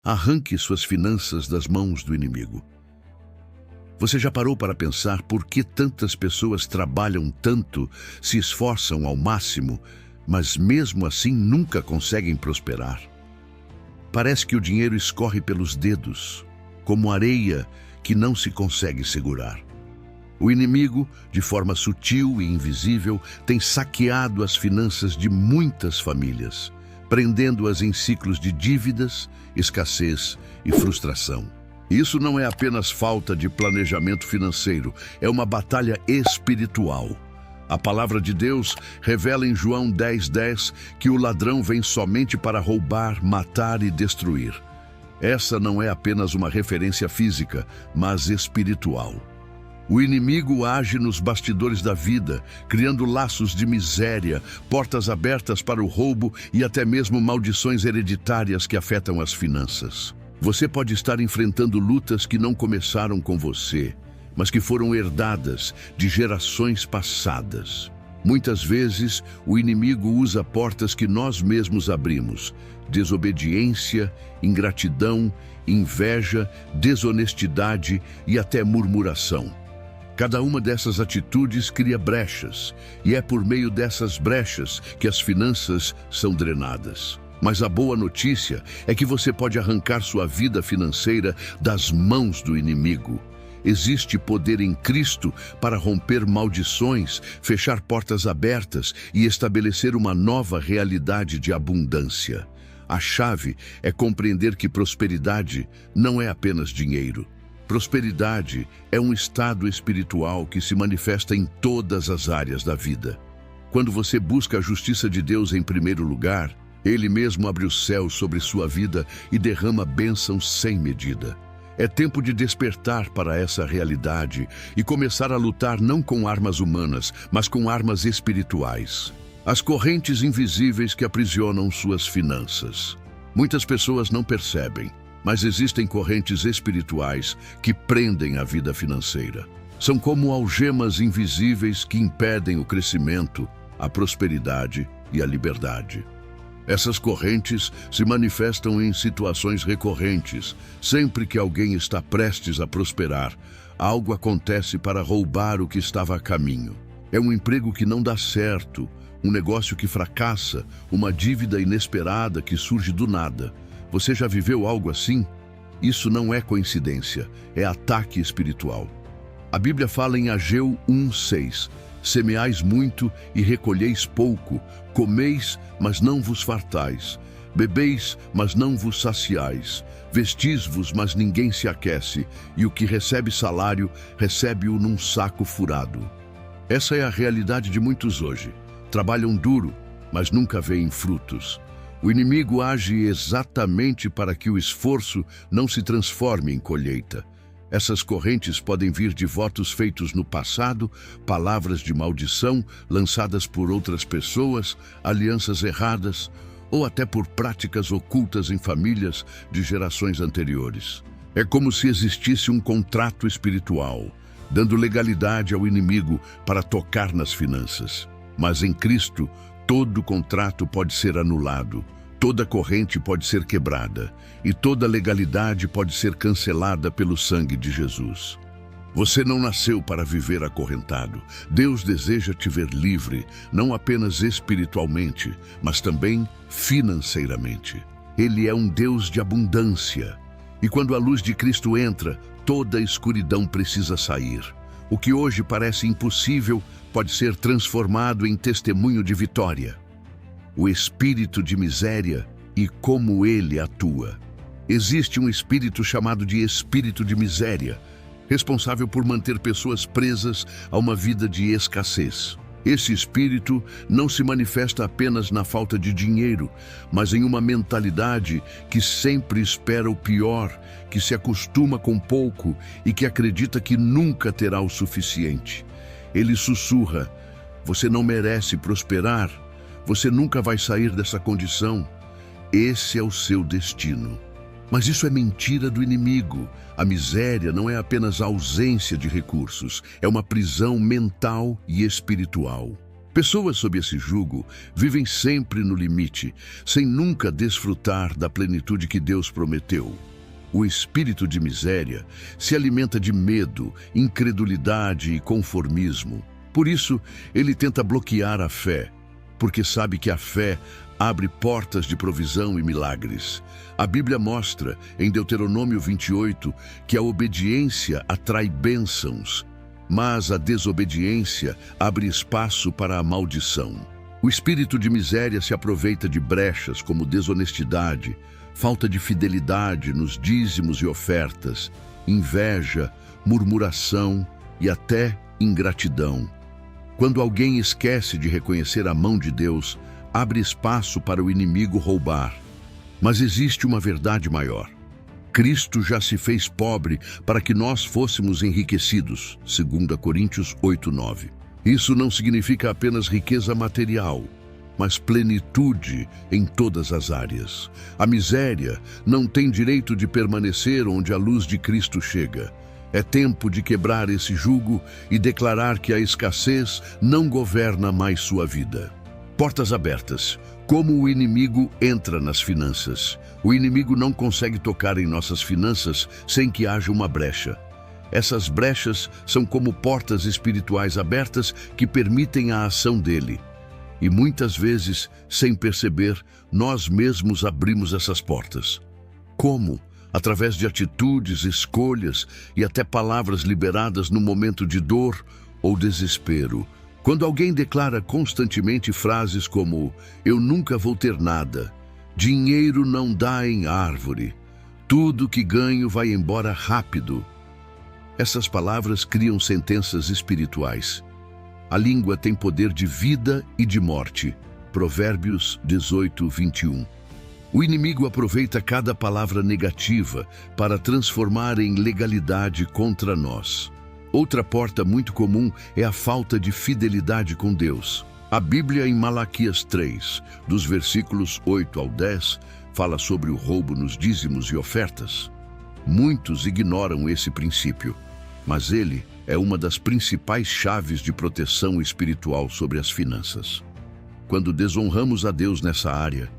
Arranque suas finanças das mãos do inimigo. Você já parou para pensar por que tantas pessoas trabalham tanto, se esforçam ao máximo, mas mesmo assim nunca conseguem prosperar? Parece que o dinheiro escorre pelos dedos, como areia que não se consegue segurar. O inimigo, de forma sutil e invisível, tem saqueado as finanças de muitas famílias, prendendo-as em ciclos de dívidas, escassez e frustração. Isso não é apenas falta de planejamento financeiro, é uma batalha espiritual. A palavra de Deus revela em João 10:10 que o ladrão vem somente para roubar, matar e destruir. Essa não é apenas uma referência física, mas espiritual. O inimigo age nos bastidores da vida, criando laços de miséria, portas abertas para o roubo e até mesmo maldições hereditárias que afetam as finanças. Você pode estar enfrentando lutas que não começaram com você, mas que foram herdadas de gerações passadas. Muitas vezes, o inimigo usa portas que nós mesmos abrimos: desobediência, ingratidão, inveja, desonestidade e até murmuração. Cada uma dessas atitudes cria brechas, e é por meio dessas brechas que as finanças são drenadas. Mas a boa notícia é que você pode arrancar sua vida financeira das mãos do inimigo. Existe poder em Cristo para romper maldições, fechar portas abertas e estabelecer uma nova realidade de abundância. A chave é compreender que prosperidade não é apenas dinheiro. Prosperidade é um estado espiritual que se manifesta em todas as áreas da vida. Quando você busca a justiça de Deus em primeiro lugar, Ele mesmo abre o céu sobre sua vida e derrama bênçãos sem medida. É tempo de despertar para essa realidade e começar a lutar não com armas humanas, mas com armas espirituais. As correntes invisíveis que aprisionam suas finanças. Muitas pessoas não percebem, mas existem correntes espirituais que prendem a vida financeira. São como algemas invisíveis que impedem o crescimento, a prosperidade e a liberdade. Essas correntes se manifestam em situações recorrentes. Sempre que alguém está prestes a prosperar, algo acontece para roubar o que estava a caminho. É um emprego que não dá certo, um negócio que fracassa, uma dívida inesperada que surge do nada. Você já viveu algo assim? Isso não é coincidência, é ataque espiritual. A Bíblia fala em Ageu 1:6. Semeais muito e recolheis pouco, comeis, mas não vos fartais, bebeis, mas não vos saciais, vestis-vos, mas ninguém se aquece, e o que recebe salário, recebe-o num saco furado. Essa é a realidade de muitos hoje. Trabalham duro, mas nunca veem frutos. O inimigo age exatamente para que o esforço não se transforme em colheita. Essas correntes podem vir de votos feitos no passado, palavras de maldição lançadas por outras pessoas, alianças erradas, ou até por práticas ocultas em famílias de gerações anteriores. É como se existisse um contrato espiritual, dando legalidade ao inimigo para tocar nas finanças. Mas em Cristo, todo contrato pode ser anulado. Toda corrente pode ser quebrada e toda legalidade pode ser cancelada pelo sangue de Jesus. Você não nasceu para viver acorrentado. Deus deseja te ver livre, não apenas espiritualmente, mas também financeiramente. Ele é um Deus de abundância. E quando a luz de Cristo entra, toda a escuridão precisa sair. O que hoje parece impossível pode ser transformado em testemunho de vitória. O espírito de miséria e como ele atua. Existe um espírito chamado de espírito de miséria, responsável por manter pessoas presas a uma vida de escassez. Esse espírito não se manifesta apenas na falta de dinheiro, mas em uma mentalidade que sempre espera o pior, que se acostuma com pouco e que acredita que nunca terá o suficiente. Ele sussurra: você não merece prosperar. Você nunca vai sair dessa condição. Esse é o seu destino. Mas isso é mentira do inimigo. A miséria não é apenas a ausência de recursos, é uma prisão mental e espiritual. Pessoas sob esse jugo vivem sempre no limite, sem nunca desfrutar da plenitude que Deus prometeu. O espírito de miséria se alimenta de medo, incredulidade e conformismo. Por isso, ele tenta bloquear a fé, porque sabe que a fé abre portas de provisão e milagres. A Bíblia mostra, em Deuteronômio 28, que a obediência atrai bênçãos, mas a desobediência abre espaço para a maldição. O espírito de miséria se aproveita de brechas como desonestidade, falta de fidelidade nos dízimos e ofertas, inveja, murmuração e até ingratidão. Quando alguém esquece de reconhecer a mão de Deus, abre espaço para o inimigo roubar. Mas existe uma verdade maior. Cristo já se fez pobre para que nós fôssemos enriquecidos, 2 Coríntios 8:9. Isso não significa apenas riqueza material, mas plenitude em todas as áreas. A miséria não tem direito de permanecer onde a luz de Cristo chega. É tempo de quebrar esse jugo e declarar que a escassez não governa mais sua vida. Portas abertas. Como o inimigo entra nas finanças? O inimigo não consegue tocar em nossas finanças sem que haja uma brecha. Essas brechas são como portas espirituais abertas que permitem a ação dele. E muitas vezes, sem perceber, nós mesmos abrimos essas portas. Como? Através de atitudes, escolhas e até palavras liberadas no momento de dor ou desespero. Quando alguém declara constantemente frases como "eu nunca vou ter nada", "dinheiro não dá em árvore", "tudo que ganho vai embora rápido", essas palavras criam sentenças espirituais. A língua tem poder de vida e de morte. Provérbios 18:21. O inimigo aproveita cada palavra negativa para transformar em legalidade contra nós. Outra porta muito comum é a falta de fidelidade com Deus. A Bíblia, em Malaquias 3, dos versículos 8 ao 10, fala sobre o roubo nos dízimos e ofertas. Muitos ignoram esse princípio, mas ele é uma das principais chaves de proteção espiritual sobre as finanças. Quando desonramos a Deus nessa área,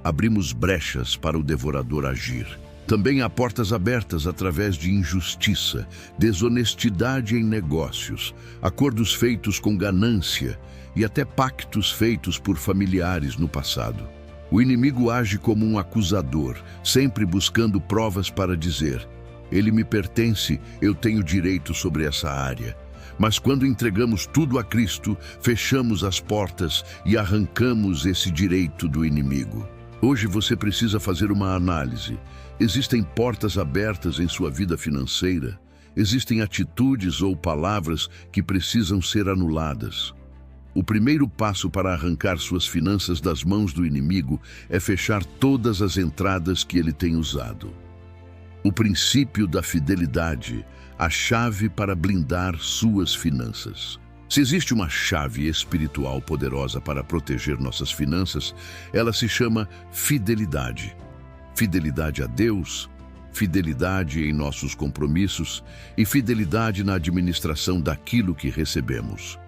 abrimos brechas para o devorador agir. Também há portas abertas através de injustiça, desonestidade em negócios, acordos feitos com ganância e até pactos feitos por familiares no passado. O inimigo age como um acusador, sempre buscando provas para dizer: "Ele me pertence, eu tenho direito sobre essa área." Mas quando entregamos tudo a Cristo, fechamos as portas e arrancamos esse direito do inimigo. Hoje você precisa fazer uma análise. Existem portas abertas em sua vida financeira? Existem atitudes ou palavras que precisam ser anuladas? O primeiro passo para arrancar suas finanças das mãos do inimigo é fechar todas as entradas que ele tem usado. O princípio da fidelidade, a chave para blindar suas finanças. Se existe uma chave espiritual poderosa para proteger nossas finanças, ela se chama fidelidade. Fidelidade a Deus, fidelidade em nossos compromissos e fidelidade na administração daquilo que recebemos.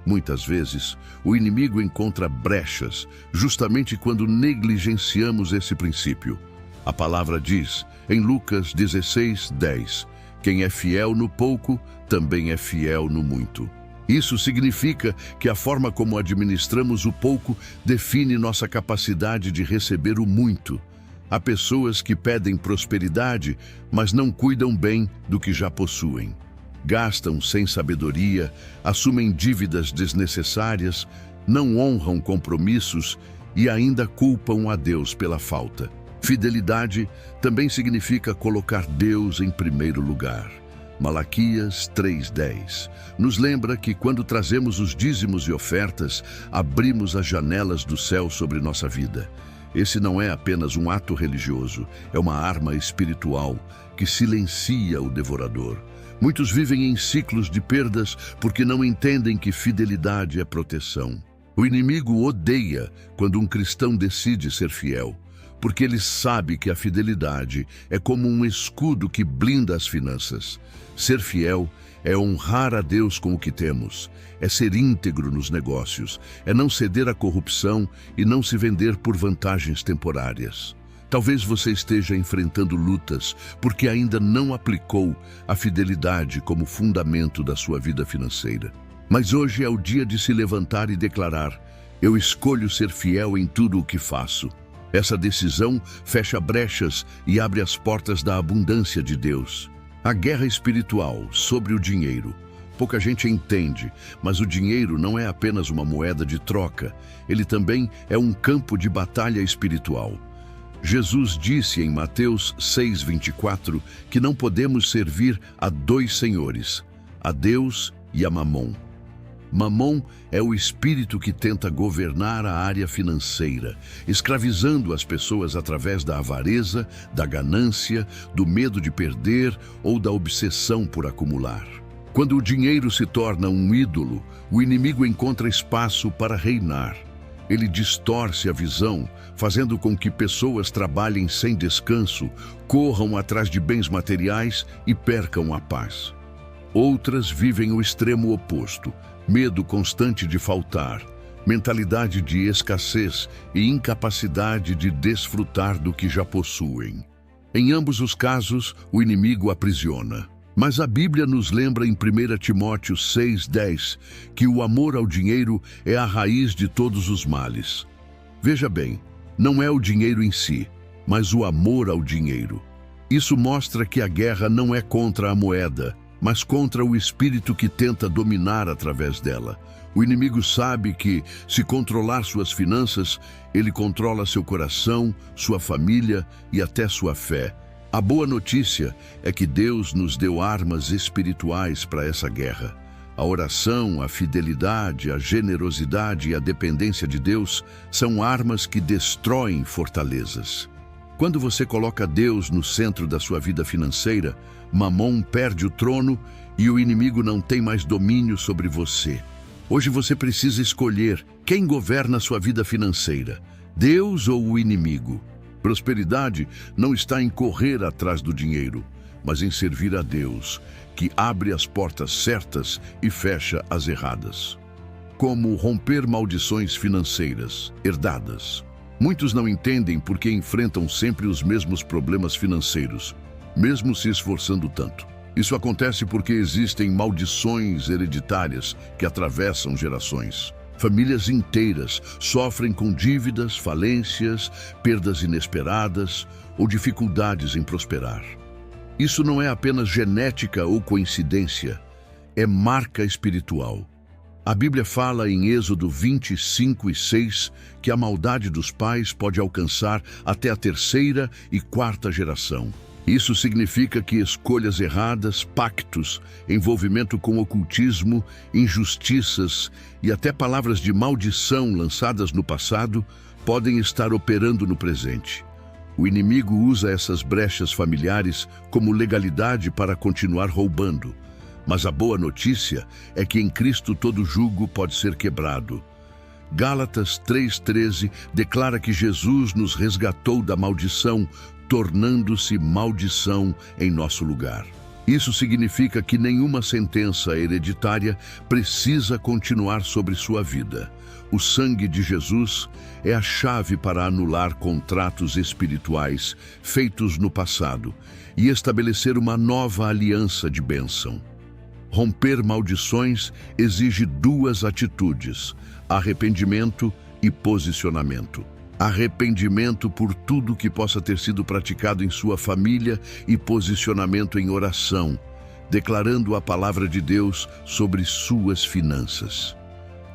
Muitas vezes, o inimigo encontra brechas justamente quando negligenciamos esse princípio. A palavra diz, em Lucas 16:10, "Quem é fiel no pouco, também é fiel no muito." Isso significa que a forma como administramos o pouco define nossa capacidade de receber o muito. Há pessoas que pedem prosperidade, mas não cuidam bem do que já possuem. Gastam sem sabedoria, assumem dívidas desnecessárias, não honram compromissos e ainda culpam a Deus pela falta. Fidelidade também significa colocar Deus em primeiro lugar. Malaquias 3:10 nos lembra que quando trazemos os dízimos e ofertas, abrimos as janelas do céu sobre nossa vida. Esse não é apenas um ato religioso, é uma arma espiritual que silencia o devorador. Muitos vivem em ciclos de perdas porque não entendem que fidelidade é proteção. O inimigo odeia quando um cristão decide ser fiel. porque ele sabe que a fidelidade é como um escudo que blinda as finanças. Ser fiel é honrar a Deus com o que temos, é ser íntegro nos negócios, é não ceder à corrupção e não se vender por vantagens temporárias. Talvez você esteja enfrentando lutas porque ainda não aplicou a fidelidade como fundamento da sua vida financeira. Mas hoje é o dia de se levantar e declarar: eu escolho ser fiel em tudo o que faço. Essa decisão fecha brechas e abre as portas da abundância de Deus. A guerra espiritual sobre o dinheiro. Pouca gente entende, mas o dinheiro não é apenas uma moeda de troca, ele também é um campo de batalha espiritual. Jesus disse em Mateus 6:24 que não podemos servir a dois senhores, a Deus e a Mamon. Mamon é o espírito que tenta governar a área financeira, escravizando as pessoas através da avareza, da ganância, do medo de perder ou da obsessão por acumular. Quando o dinheiro se torna um ídolo, o inimigo encontra espaço para reinar. Ele distorce a visão, fazendo com que pessoas trabalhem sem descanso, corram atrás de bens materiais e percam a paz. Outras vivem o extremo oposto, medo constante de faltar, mentalidade de escassez e incapacidade de desfrutar do que já possuem. Em ambos os casos, o inimigo aprisiona. Mas a Bíblia nos lembra em 1 Timóteo 6:10 que o amor ao dinheiro é a raiz de todos os males. Veja bem, não é o dinheiro em si, mas o amor ao dinheiro. Isso mostra que a guerra não é contra a moeda, mas contra o espírito que tenta dominar através dela. O inimigo sabe que, se controlar suas finanças, ele controla seu coração, sua família e até sua fé. A boa notícia é que Deus nos deu armas espirituais para essa guerra. A oração, a fidelidade, a generosidade e a dependência de Deus são armas que destroem fortalezas. Quando você coloca Deus no centro da sua vida financeira, Mamon perde o trono e o inimigo não tem mais domínio sobre você. Hoje você precisa escolher quem governa sua vida financeira, Deus ou o inimigo. Prosperidade não está em correr atrás do dinheiro, mas em servir a Deus, que abre as portas certas e fecha as erradas. Como romper maldições financeiras herdadas. Muitos não entendem porque enfrentam sempre os mesmos problemas financeiros, mesmo se esforçando tanto. Isso acontece porque existem maldições hereditárias que atravessam gerações. Famílias inteiras sofrem com dívidas, falências, perdas inesperadas ou dificuldades em prosperar. Isso não é apenas genética ou coincidência, é marca espiritual. A Bíblia fala em Êxodo 25:6 que a maldade dos pais pode alcançar até a terceira e quarta geração. Isso significa que escolhas erradas, pactos, envolvimento com ocultismo, injustiças e até palavras de maldição lançadas no passado podem estar operando no presente. O inimigo usa essas brechas familiares como legalidade para continuar roubando. Mas a boa notícia é que em Cristo todo jugo pode ser quebrado. Gálatas 3:13 declara que Jesus nos resgatou da maldição, tornando-se maldição em nosso lugar. Isso significa que nenhuma sentença hereditária precisa continuar sobre sua vida. O sangue de Jesus é a chave para anular contratos espirituais feitos no passado e estabelecer uma nova aliança de bênção. Romper maldições exige duas atitudes: arrependimento e posicionamento. Arrependimento por tudo que possa ter sido praticado em sua família e posicionamento em oração, declarando a palavra de Deus sobre suas finanças.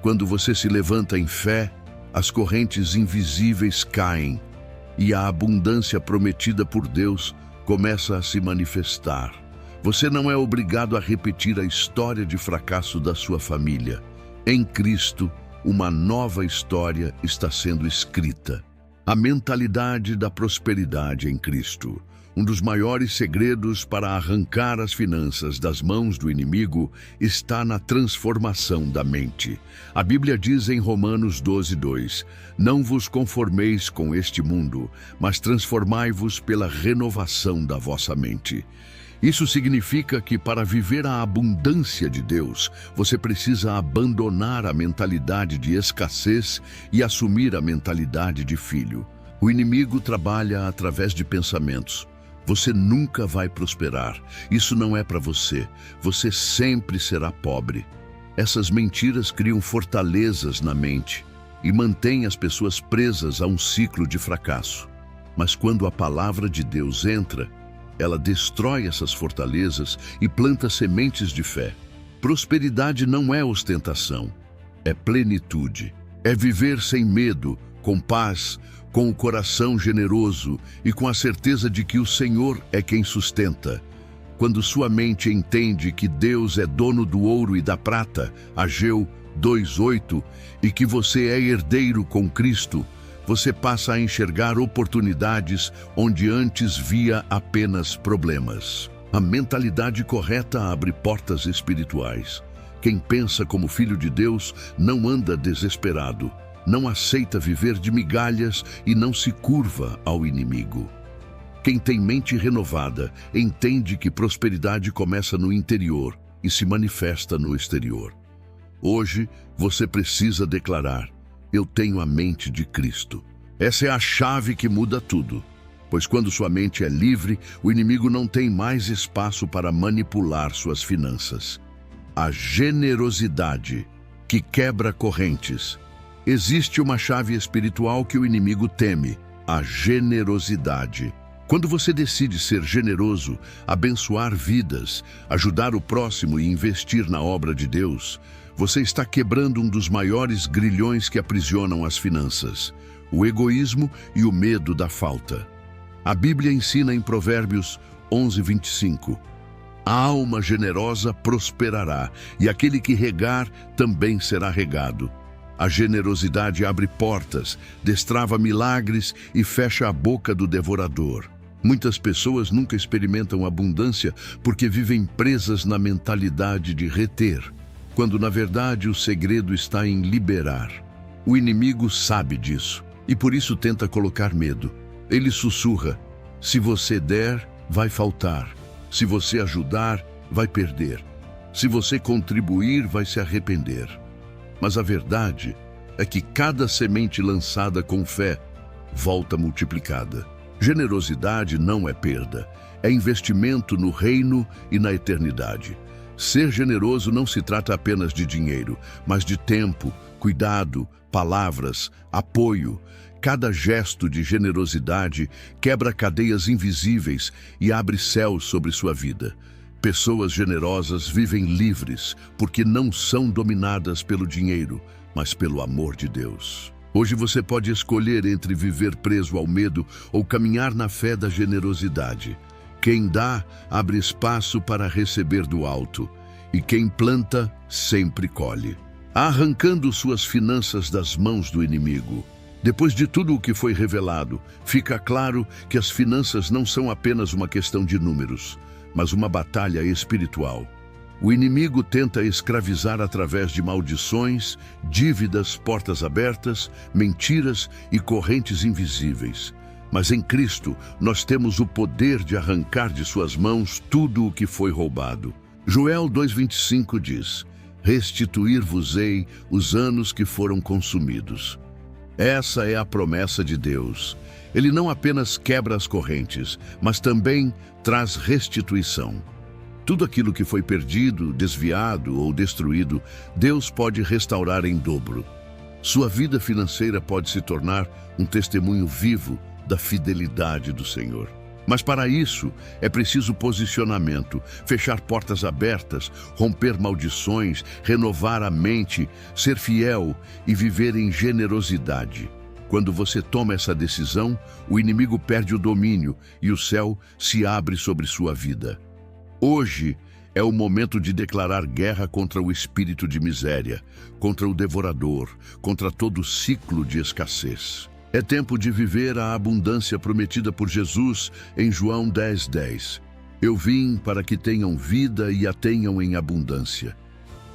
Quando você se levanta em fé, as correntes invisíveis caem e a abundância prometida por Deus começa a se manifestar. Você não é obrigado a repetir a história de fracasso da sua família. Em Cristo, uma nova história está sendo escrita. A mentalidade da prosperidade em Cristo. Um dos maiores segredos para arrancar as finanças das mãos do inimigo está na transformação da mente. A Bíblia diz em Romanos 12:2: Não vos conformeis com este mundo, mas transformai-vos pela renovação da vossa mente. Isso significa que para viver a abundância de Deus, você precisa abandonar a mentalidade de escassez e assumir a mentalidade de filho. O inimigo trabalha através de pensamentos. Você nunca vai prosperar. Isso não é para você. Você sempre será pobre. Essas mentiras criam fortalezas na mente e mantêm as pessoas presas a um ciclo de fracasso. Mas quando a palavra de Deus entra, ela destrói essas fortalezas e planta sementes de fé. Prosperidade não é ostentação, é plenitude. É viver sem medo, com paz, com o coração generoso e com a certeza de que o Senhor é quem sustenta. Quando sua mente entende que Deus é dono do ouro e da prata, Ageu 2:8, e que você é herdeiro com Cristo, você passa a enxergar oportunidades onde antes via apenas problemas. A mentalidade correta abre portas espirituais. Quem pensa como filho de Deus não anda desesperado, não aceita viver de migalhas e não se curva ao inimigo. Quem tem mente renovada entende que prosperidade começa no interior e se manifesta no exterior. Hoje, você precisa declarar: eu tenho a mente de Cristo. Essa é a chave que muda tudo, pois quando sua mente é livre, o inimigo não tem mais espaço para manipular suas finanças. A generosidade que quebra correntes. Existe uma chave espiritual que o inimigo teme: a generosidade. Quando você decide ser generoso, abençoar vidas, ajudar o próximo e investir na obra de Deus, você está quebrando um dos maiores grilhões que aprisionam as finanças: o egoísmo e o medo da falta. A Bíblia ensina em Provérbios 11:25: a alma generosa prosperará, e aquele que regar também será regado. A generosidade abre portas, destrava milagres e fecha a boca do devorador. Muitas pessoas nunca experimentam abundância porque vivem presas na mentalidade de reter, quando na verdade o segredo está em liberar. O inimigo sabe disso e por isso tenta colocar medo. Ele sussurra: se você der, vai faltar. Se você ajudar, vai perder. Se você contribuir, vai se arrepender. Mas a verdade é que cada semente lançada com fé volta multiplicada. Generosidade não é perda, é investimento no reino e na eternidade. Ser generoso não se trata apenas de dinheiro, mas de tempo, cuidado, palavras, apoio. Cada gesto de generosidade quebra cadeias invisíveis e abre céus sobre sua vida. Pessoas generosas vivem livres porque não são dominadas pelo dinheiro, mas pelo amor de Deus. Hoje você pode escolher entre viver preso ao medo ou caminhar na fé da generosidade. Quem dá, abre espaço para receber do alto, e quem planta, sempre colhe. Arrancando suas finanças das mãos do inimigo. Depois de tudo o que foi revelado, fica claro que as finanças não são apenas uma questão de números, mas uma batalha espiritual. O inimigo tenta escravizar através de maldições, dívidas, portas abertas, mentiras e correntes invisíveis. Mas em Cristo, nós temos o poder de arrancar de suas mãos tudo o que foi roubado. Joel 2:25 diz: restituir-vos-ei os anos que foram consumidos. Essa é a promessa de Deus. Ele não apenas quebra as correntes, mas também traz restituição. Tudo aquilo que foi perdido, desviado ou destruído, Deus pode restaurar em dobro. Sua vida financeira pode se tornar um testemunho vivo da fidelidade do Senhor. Mas para isso, é preciso posicionamento, fechar portas abertas, romper maldições, renovar a mente, ser fiel e viver em generosidade. Quando você toma essa decisão, o inimigo perde o domínio e o céu se abre sobre sua vida. Hoje é o momento de declarar guerra contra o espírito de miséria, contra o devorador, contra todo ciclo de escassez. É tempo de viver a abundância prometida por Jesus em João 10:10. Eu vim para que tenham vida e a tenham em abundância.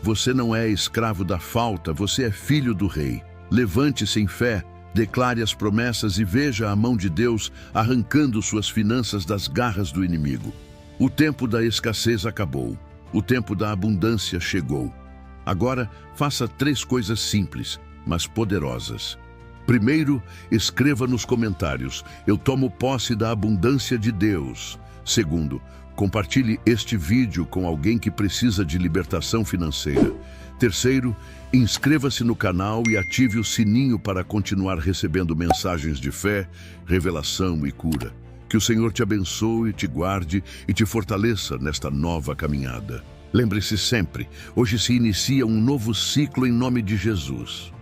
Você não é escravo da falta, você é filho do Rei. Levante-se em fé, declare as promessas e veja a mão de Deus arrancando suas finanças das garras do inimigo. O tempo da escassez acabou. O tempo da abundância chegou. Agora, faça 3 coisas simples, mas poderosas. Primeiro, escreva nos comentários: eu tomo posse da abundância de Deus. Segundo, compartilhe este vídeo com alguém que precisa de libertação financeira. Terceiro, inscreva-se no canal e ative o sininho para continuar recebendo mensagens de fé, revelação e cura. Que o Senhor te abençoe, te guarde e te fortaleça nesta nova caminhada. Lembre-se sempre, hoje se inicia um novo ciclo em nome de Jesus.